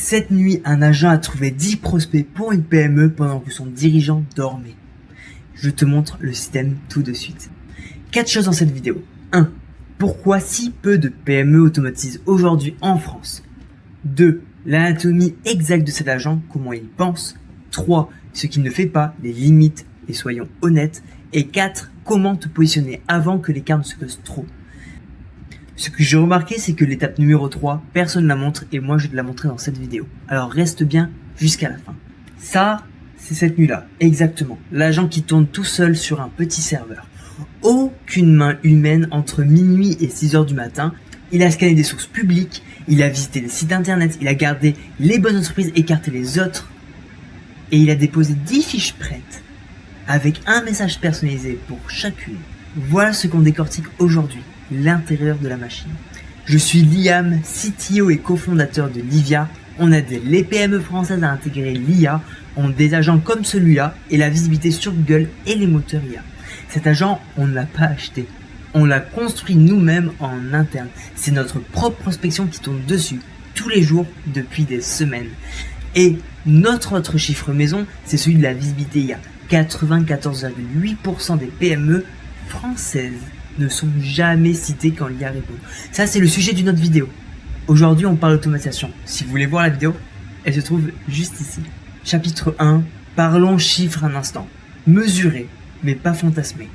Cette nuit, un agent a trouvé 10 prospects pour une PME pendant que son dirigeant dormait. Je te montre le système tout de suite. 4 choses dans cette vidéo. 1. Pourquoi si peu de PME automatisent aujourd'hui en France? 2. L'anatomie exacte de cet agent, comment il pense. 3. Ce qu'il ne fait pas, les limites, et soyons honnêtes. Et 4. Comment te positionner avant que l'écart ne se creuse trop. Ce que j'ai remarqué, c'est que l'étape numéro 3, personne ne la montre et moi je vais te la montrer dans cette vidéo. Alors reste bien jusqu'à la fin. Ça, c'est cette nuit-là, exactement. L'agent qui tourne tout seul sur un petit serveur. Aucune main humaine entre minuit et 6 heures du matin. Il a scanné des sources publiques, il a visité des sites internet, il a gardé les bonnes entreprises, écarté les autres. Et il a déposé 10 fiches prêtes avec un message personnalisé pour chacune. Voilà ce qu'on décortique aujourd'hui. L'intérieur de la machine. Je suis Liam, CTO et cofondateur de Livia. On aide les PME françaises à intégrer l'IA, on a des agents comme celui-là et la visibilité sur Google et les moteurs IA. Cet agent, on ne l'a pas acheté. On l'a construit nous-mêmes en interne. C'est notre propre prospection qui tourne dessus tous les jours depuis des semaines. Et notre autre chiffre maison, c'est celui de la visibilité IA. 94,8% des PME françaises ne sont jamais cités quand l'IA répond. Ça, c'est le sujet d'une autre vidéo. Aujourd'hui, on parle d'automatisation. Si vous voulez voir la vidéo, elle se trouve juste ici. Chapitre 1, parlons chiffres un instant. Mesurer, mais pas fantasmer.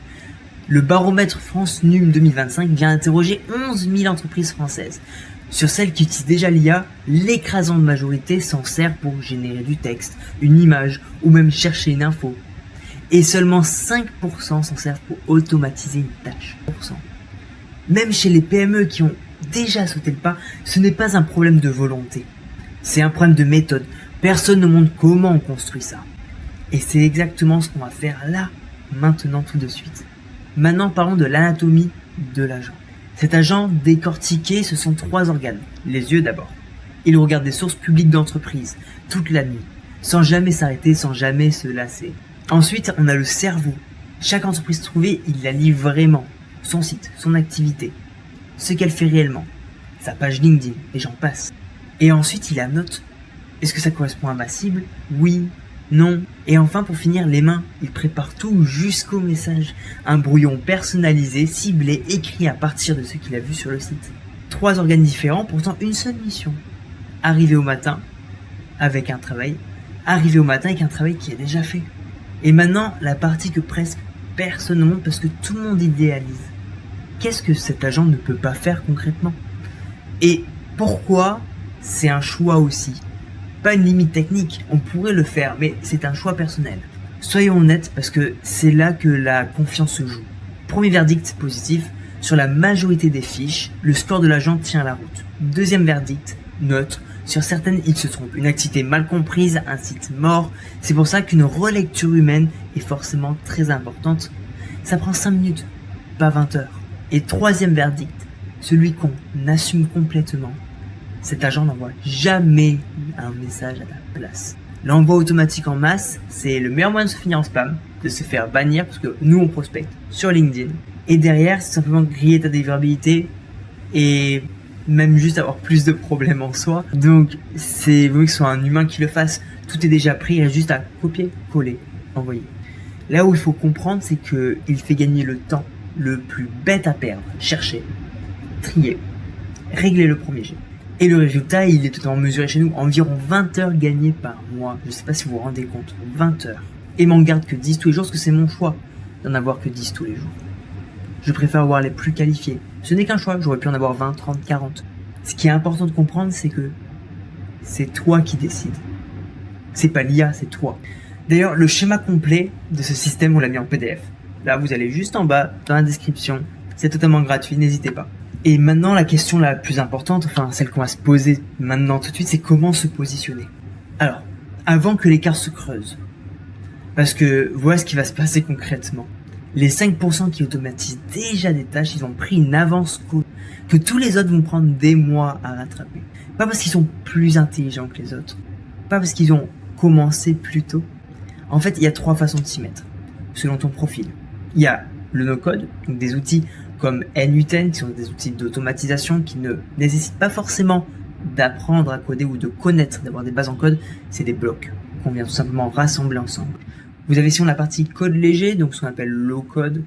Le baromètre France NUM 2025 vient interroger 11 000 entreprises françaises. Sur celles qui utilisent déjà l'IA, l'écrasante majorité s'en sert pour générer du texte, une image ou même chercher une info. Et seulement 5% s'en servent pour automatiser une tâche. Même chez les PME qui ont déjà sauté le pas, ce n'est pas un problème de volonté. C'est un problème de méthode. Personne ne montre comment on construit ça. Et c'est exactement ce qu'on va faire là, maintenant, tout de suite. Maintenant, parlons de l'anatomie de l'agent. Cet agent décortiqué, ce sont 3 organes. Les yeux d'abord. Il regarde des sources publiques d'entreprise toute la nuit, sans jamais s'arrêter, sans jamais se lasser. Ensuite, on a le cerveau. Chaque entreprise trouvée, il la lit vraiment. Son site, son activité, ce qu'elle fait réellement, sa page LinkedIn, et j'en passe. Et ensuite, il la note. Est-ce que ça correspond à ma cible? Oui, non. Et enfin, pour finir, les mains. Il prépare tout jusqu'au message. Un brouillon personnalisé, ciblé, écrit à partir de ce qu'il a vu sur le site. 3 organes différents, pourtant une seule mission. Arriver au matin avec un travail. Arriver au matin avec un travail qui est déjà fait. Et maintenant, la partie que presque personne ne montre parce que tout le monde idéalise. Qu'est-ce que cet agent ne peut pas faire concrètement? Et pourquoi c'est un choix aussi? Pas une limite technique, on pourrait le faire, mais c'est un choix personnel. Soyons honnêtes parce que c'est là que la confiance se joue. Premier verdict positif, sur la majorité des fiches, le score de l'agent tient la route. Deuxième verdict, neutre. Sur certaines, il se trompe. Une activité mal comprise, un site mort. C'est pour ça qu'une relecture humaine est forcément très importante. Ça prend 5 minutes, pas 20 heures. Et troisième verdict, celui qu'on assume complètement. Cet agent n'envoie jamais un message à ta place. L'envoi automatique en masse, c'est le meilleur moyen de se finir en spam, de se faire bannir, parce que nous on prospecte sur LinkedIn. Et derrière, c'est simplement griller ta délivrabilité et même juste avoir plus de problèmes en soi. Donc c'est vaut mieux que ce soit un humain qui le fasse. Tout est déjà pris, il reste juste à copier, coller, envoyer. Là où il faut comprendre, c'est que il fait gagner le temps le plus bête à perdre. Chercher, trier, régler le premier jet. Et le résultat, il est totalement mesuré chez nous. Environ 20 heures gagnées par mois. Je sais pas si vous vous rendez compte. 20 heures. Et m'en garde que 10 tous les jours, parce que c'est mon choix d'en avoir que 10 tous les jours. Je préfère avoir les plus qualifiés. Ce n'est qu'un choix, j'aurais pu en avoir 20, 30, 40. Ce qui est important de comprendre, c'est que c'est toi qui décides. C'est pas l'IA, c'est toi. D'ailleurs, le schéma complet de ce système, on l'a mis en PDF. Là, vous allez juste en bas, dans la description. C'est totalement gratuit, n'hésitez pas. Et maintenant, la question la plus importante, enfin celle qu'on va se poser maintenant tout de suite, c'est comment se positionner. Alors, avant que l'écart se creuse. Parce que voilà ce qui va se passer concrètement. Les 5% qui automatisent déjà des tâches, ils ont pris une avance que tous les autres vont prendre des mois à rattraper. Pas parce qu'ils sont plus intelligents que les autres. Pas parce qu'ils ont commencé plus tôt. En fait, il y a 3 façons de s'y mettre, selon ton profil. Il y a le no-code, donc des outils comme n8n, qui sont des outils d'automatisation qui ne nécessitent pas forcément d'apprendre à coder ou de connaître, d'avoir des bases en code, c'est des blocs qu'on vient tout simplement rassembler ensemble. Vous avez sinon la partie code léger, donc ce qu'on appelle low code,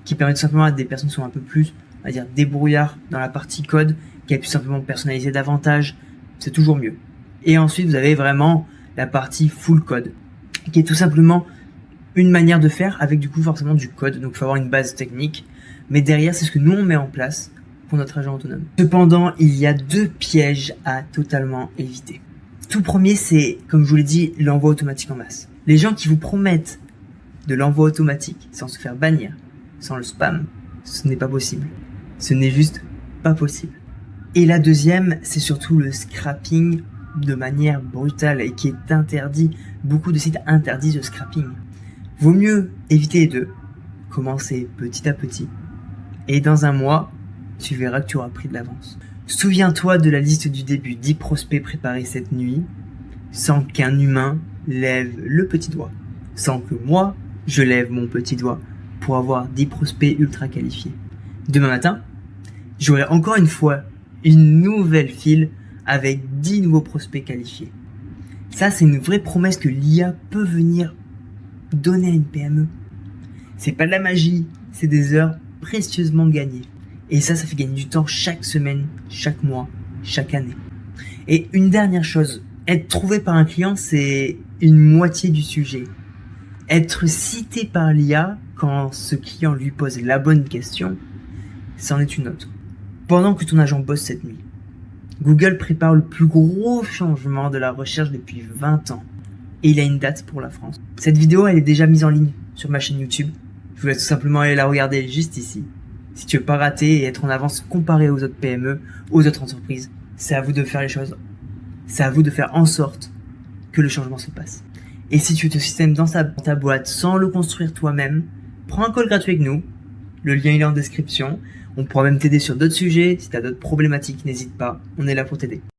qui permet tout simplement à des personnes qui sont un peu plus, on va dire, débrouillards dans la partie code, qui a pu simplement personnaliser davantage, c'est toujours mieux. Et ensuite, vous avez vraiment la partie full code, qui est tout simplement une manière de faire avec du coup forcément du code, donc il faut avoir une base technique, mais derrière, c'est ce que nous on met en place pour notre agent autonome. Cependant, il y a 2 pièges à totalement éviter. Tout premier, c'est, comme je vous l'ai dit, l'envoi automatique en masse. Les gens qui vous promettent de l'envoi automatique sans se faire bannir, sans le spam, ce n'est pas possible. Ce n'est juste pas possible. Et la deuxième, c'est surtout le scrapping de manière brutale et qui est interdit. Beaucoup de sites interdisent le scrapping. Vaut mieux éviter les deux. Commencer petit à petit. Et dans un mois, tu verras que tu auras pris de l'avance. Souviens-toi de la liste du début, 10 prospects préparés cette nuit, sans qu'un humain lève le petit doigt. Sans que moi, je lève mon petit doigt pour avoir 10 prospects ultra qualifiés. Demain matin, j'aurai encore une fois une nouvelle file avec 10 nouveaux prospects qualifiés. Ça, c'est une vraie promesse que l'IA peut venir donner à une PME. C'est pas de la magie, c'est des heures précieusement gagnées. Et ça fait gagner du temps chaque semaine, chaque mois, chaque année. Et une dernière chose, être trouvé par un client, c'est une moitié du sujet. Être cité par l'IA quand ce client lui pose la bonne question, c'en est une autre. Pendant que ton agent bosse cette nuit, Google prépare le plus gros changement de la recherche depuis 20 ans. Et il a une date pour la France. Cette vidéo, elle est déjà mise en ligne sur ma chaîne YouTube. Je vous laisse tout simplement aller la regarder juste ici. Si tu veux pas rater et être en avance comparé aux autres PME, aux autres entreprises, c'est à vous de faire les choses. C'est à vous de faire en sorte que le changement se passe. Et si tu veux ton système dans ta boîte sans le construire toi-même, prends un call gratuit avec nous. Le lien il est en description. On pourra même t'aider sur d'autres sujets. Si tu as d'autres problématiques, n'hésite pas. On est là pour t'aider.